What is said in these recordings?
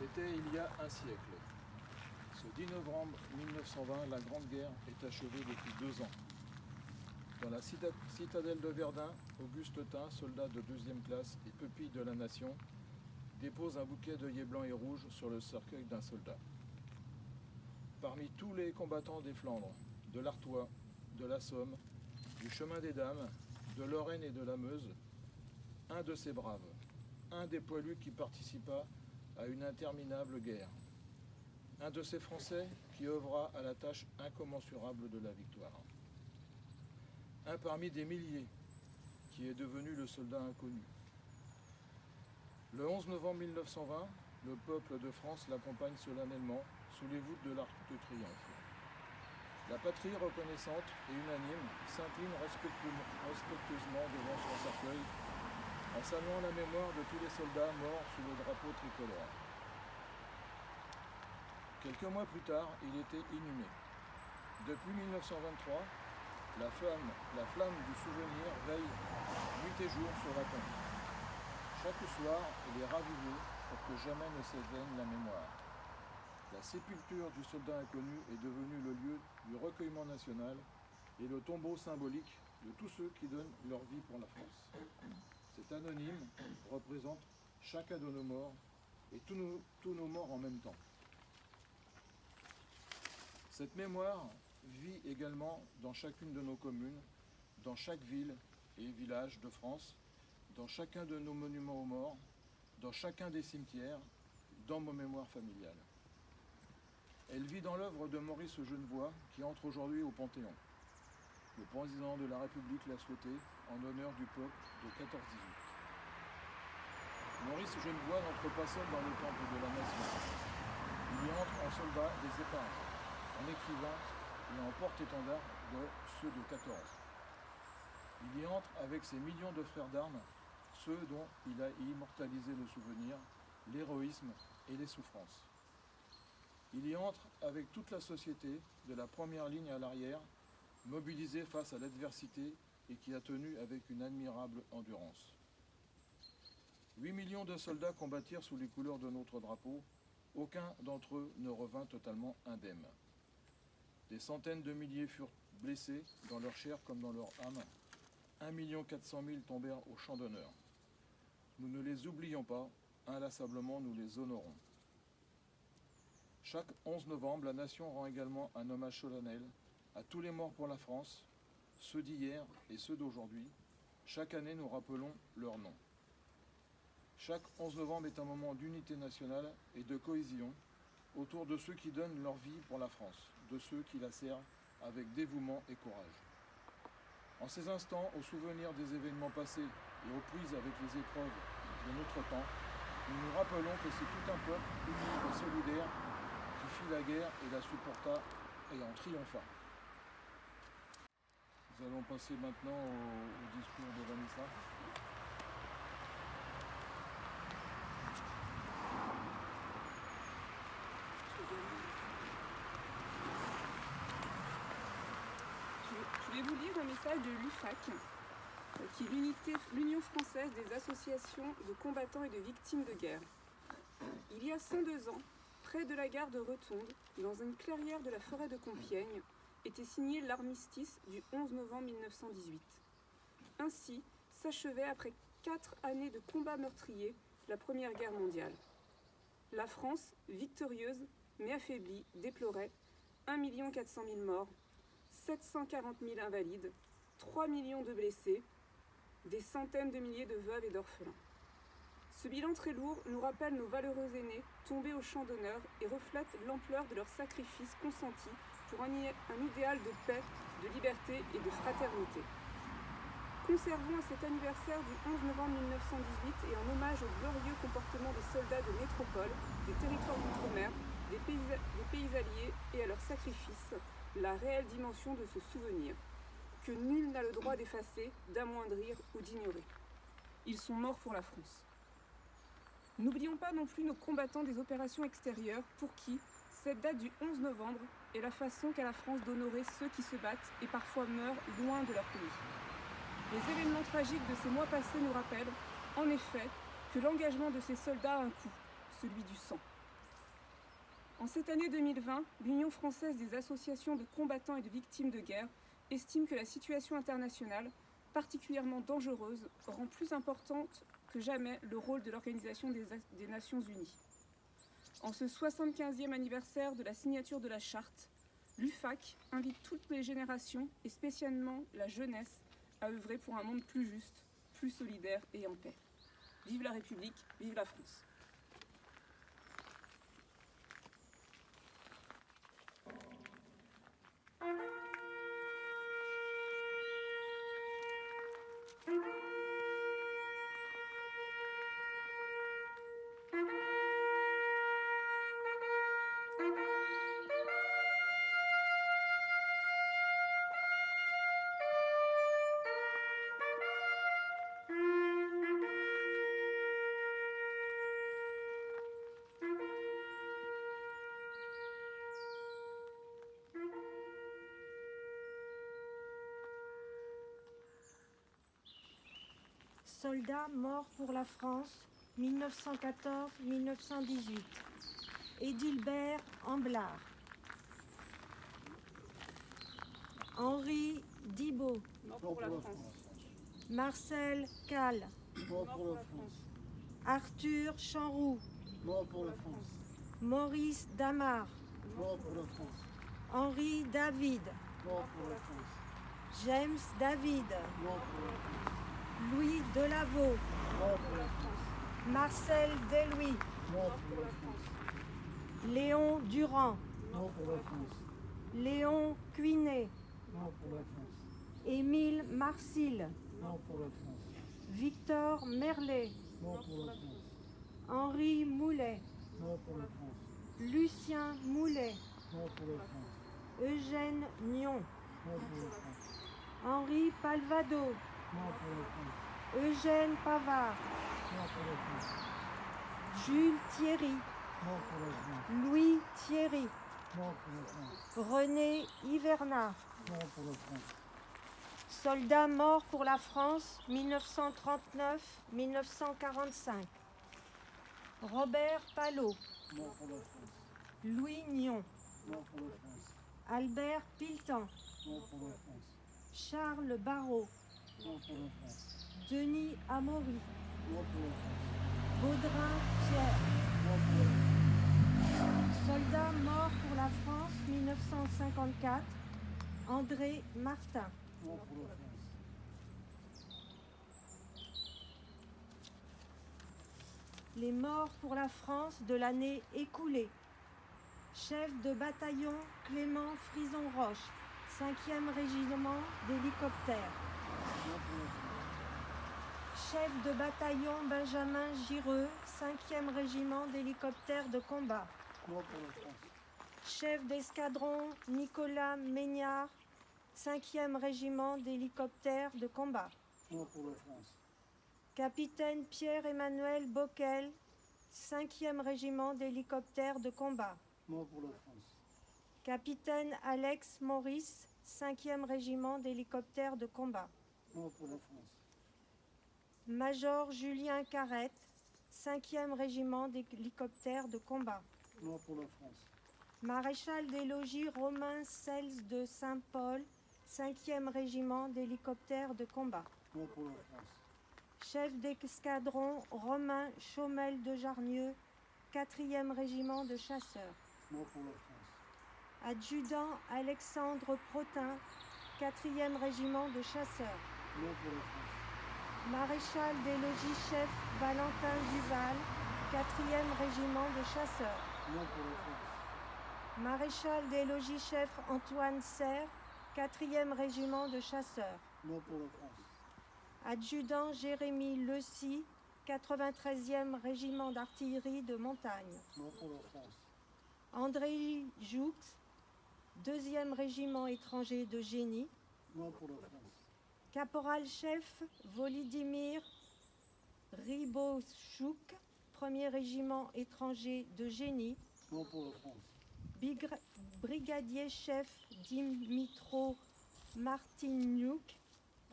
C'était il y a un siècle. Ce 10 novembre 1920, la Grande Guerre est achevée depuis 2 ans. Dans la citadelle de Verdun, Auguste Tin, soldat de 2e classe et pupille de la nation, dépose un bouquet d'œillets blancs et rouges sur le cercueil d'un soldat. Parmi tous les combattants des Flandres, de l'Artois, de la Somme, du chemin des Dames, de Lorraine et de la Meuse, un de ces braves, un des poilus qui participa à une interminable guerre, un de ces Français qui œuvra à la tâche incommensurable de la victoire. Un parmi des milliers qui est devenu le soldat inconnu. Le 11 novembre 1920, le peuple de France l'accompagne solennellement sous les voûtes de l'Arc de Triomphe. La patrie reconnaissante et unanime s'incline respectueusement devant son cercueil en saluant la mémoire de tous les soldats morts sous le drapeau tricolore. Quelques mois plus tard, il était inhumé. Depuis 1923, la flamme du souvenir veille nuit et jour sur la tombe. Chaque soir, il est ravivé pour que jamais ne s'éteigne la mémoire. La sépulture du soldat inconnu est devenue le lieu du recueillement national et le tombeau symbolique de tous ceux qui donnent leur vie pour la France. Cet anonyme représente chacun de nos morts et tous nos morts en même temps. Cette mémoire vit également dans chacune de nos communes, dans chaque ville et village de France, dans chacun de nos monuments aux morts, dans chacun des cimetières, dans nos mémoires familiales. Elle vit dans l'œuvre de Maurice Genevoix, qui entre aujourd'hui au Panthéon. Le président de la République l'a souhaité en honneur du peuple de 14-18. Maurice Genevoix n'entre pas seul dans le temple de la nation. Il y entre en soldat des épargnes, en écrivain et en porte-étendard de ceux de 14. Il y entre avec ses millions de frères d'armes, ceux dont il a immortalisé le souvenir, l'héroïsme et les souffrances. Il y entre avec toute la société, de la première ligne à l'arrière, mobilisée face à l'adversité et qui a tenu avec une admirable endurance. 8 millions de soldats combattirent sous les couleurs de notre drapeau, aucun d'entre eux ne revint totalement indemne. Des centaines de milliers furent blessés, dans leur chair comme dans leur âme. 1 400 000 tombèrent au champ d'honneur. Nous ne les oublions pas, inlassablement nous les honorons. Chaque 11 novembre, la nation rend également un hommage solennel à tous les morts pour la France, ceux d'hier et ceux d'aujourd'hui. Chaque année, nous rappelons leurs noms. Chaque 11 novembre est un moment d'unité nationale et de cohésion autour de ceux qui donnent leur vie pour la France, de ceux qui la servent avec dévouement et courage. En ces instants, au souvenir des événements passés et aux prises avec les épreuves de notre temps, nous nous rappelons que c'est tout un peuple uni et solidaire qui fit la guerre et la supporta et en triompha. Nous allons passer maintenant au discours de Vanessa. Je vais vous lire un message de l'UFAC, qui est l'Union française des associations de combattants et de victimes de guerre. Il y a 102 ans, près de la gare de Retonde, dans une clairière de la forêt de Compiègne, était signé l'armistice du 11 novembre 1918. Ainsi s'achevait, après 4 années de combats meurtriers, la Première Guerre mondiale. La France, victorieuse mais affaiblie, déplorait 1 400 000 morts, 740 000 invalides, 3 millions de blessés, des centaines de milliers de veuves et d'orphelins. Ce bilan très lourd nous rappelle nos valeureux aînés tombés au champ d'honneur et reflète l'ampleur de leurs sacrifices consentis pour un idéal de paix, de liberté et de fraternité. Conservons à cet anniversaire du 11 novembre 1918 et en hommage au glorieux comportement des soldats de métropole, des territoires d'outre-mer, des pays alliés et à leur sacrifice, la réelle dimension de ce souvenir, que nul n'a le droit d'effacer, d'amoindrir ou d'ignorer. Ils sont morts pour la France. N'oublions pas non plus nos combattants des opérations extérieures pour qui cette date du 11 novembre est la façon qu'a la France d'honorer ceux qui se battent et parfois meurent loin de leur pays. Les événements tragiques de ces mois passés nous rappellent, en effet, que l'engagement de ces soldats a un coût, celui du sang. En cette année 2020, l'Union française des associations de combattants et de victimes de guerre estime que la situation internationale, particulièrement dangereuse, rend plus importante que jamais le rôle de l'Organisation des Nations Unies. En ce 75e anniversaire de la signature de la Charte, l'UFAC invite toutes les générations, et spécialement la jeunesse, à œuvrer pour un monde plus juste, plus solidaire et en paix. Vive la République, vive la France. Soldats morts pour la France, 1914-1918. Édilbert Amblard. Henri Dibaud. Mort pour la France. Marcel Calle. Mort pour la France. Arthur Chanroux. Mort pour la France. Maurice Damar. Mort pour la France. Henri David. Mort pour la France. James David. Mort pour la France. Louis Delaveau. Mort pour la France. Marcel Delouis. Mort pour la France. Léon Durand. Mort pour la France. Léon Cuinet. Mort pour la France. Émile Marcil. Mort pour la France. Victor Merlet. Mort pour la France. Henri Moulet. Mort pour la France. Lucien Moulet. Mort pour la France. Eugène Nion. Mort pour la France. Henri Palvado. Mort pour la France. Eugène Pavard. Mort pour la France. Jules Thierry. Mort pour la France. Louis Thierry. Mort pour la France. René Hivernat. Mort pour la France. Soldats morts pour la France, 1939-1945. Robert Palot. Mort pour la France. Louis Nion. Mort pour la France. Albert Piltan. Mort pour la France. Charles Barrault. Mort pour la France. Denis Amaury. Mort pour la France. Baudrin Pierre. Mort pour la France. Soldats morts pour la France, 1954. André Martin. Mort pour la France. Les morts pour la France de l'année écoulée. Chef de bataillon Clément Frison-Roche, 5e régiment d'hélicoptères. Mort pour la France. Chef de bataillon Benjamin Gireux, 5e régiment d'hélicoptères de combat. Mort pour la France. Chef d'escadron Nicolas Mégnard, 5e régiment d'hélicoptères de combat. Mort pour la France. Capitaine Pierre-Emmanuel Bockel, 5e régiment d'hélicoptères de combat. Mort pour la France. Capitaine Alex Maurice, 5e régiment d'hélicoptères de combat. Mort pour la France. Major Julien Carrette, 5e régiment d'hélicoptères de combat. Mort pour la France. Maréchal des logis Romain Cels de Saint-Paul, 5e régiment d'hélicoptères de combat. Mort pour la France. Chef d'escadron Romain Chaumel de Jarnieux, 4e régiment de chasseurs. Mort pour la France. Adjudant Alexandre Protin, 4e régiment de chasseurs. Mort pour la France. Maréchal des logis chef Valentin Duval, 4e régiment de chasseurs. Mort pour la France. Maréchal des logis chef Antoine Serre, 4e régiment de chasseurs. Mort pour la France. Adjudant Jérémy Lecy, 93e régiment d'artillerie de montagne. Mort pour la France. André Joux, 2e régiment étranger de génie. Mort pour la France. Caporal-chef Volodymyr Ribochouk, 1er régiment étranger de génie. Mort pour la France. Brigadier-chef Dimitro Martiniuk,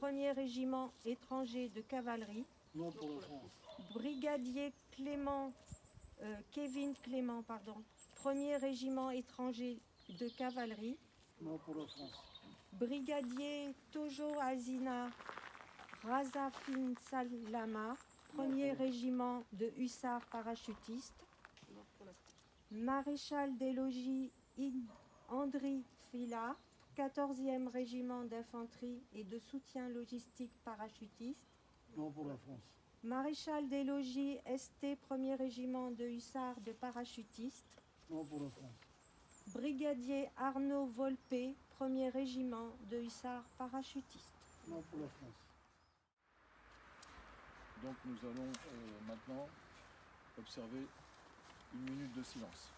1er régiment étranger de cavalerie. Mort pour la France. Brigadier Kevin Clément, 1er régiment étranger de cavalerie. Non pour la France. Brigadier Tojo Azina Razafin Salama, 1er régiment de hussards parachutistes. Mort pour la France. Maréchal des logis Andri Fila, 14e régiment d'infanterie et de soutien logistique parachutiste. Non pour la France. Maréchal des logis ST, 1er régiment de hussards de parachutistes. Non pour la France. Brigadier Arnaud Volpe, 1er régiment de hussards parachutistes. Non pour la France. Donc nous allons maintenant observer une minute de silence.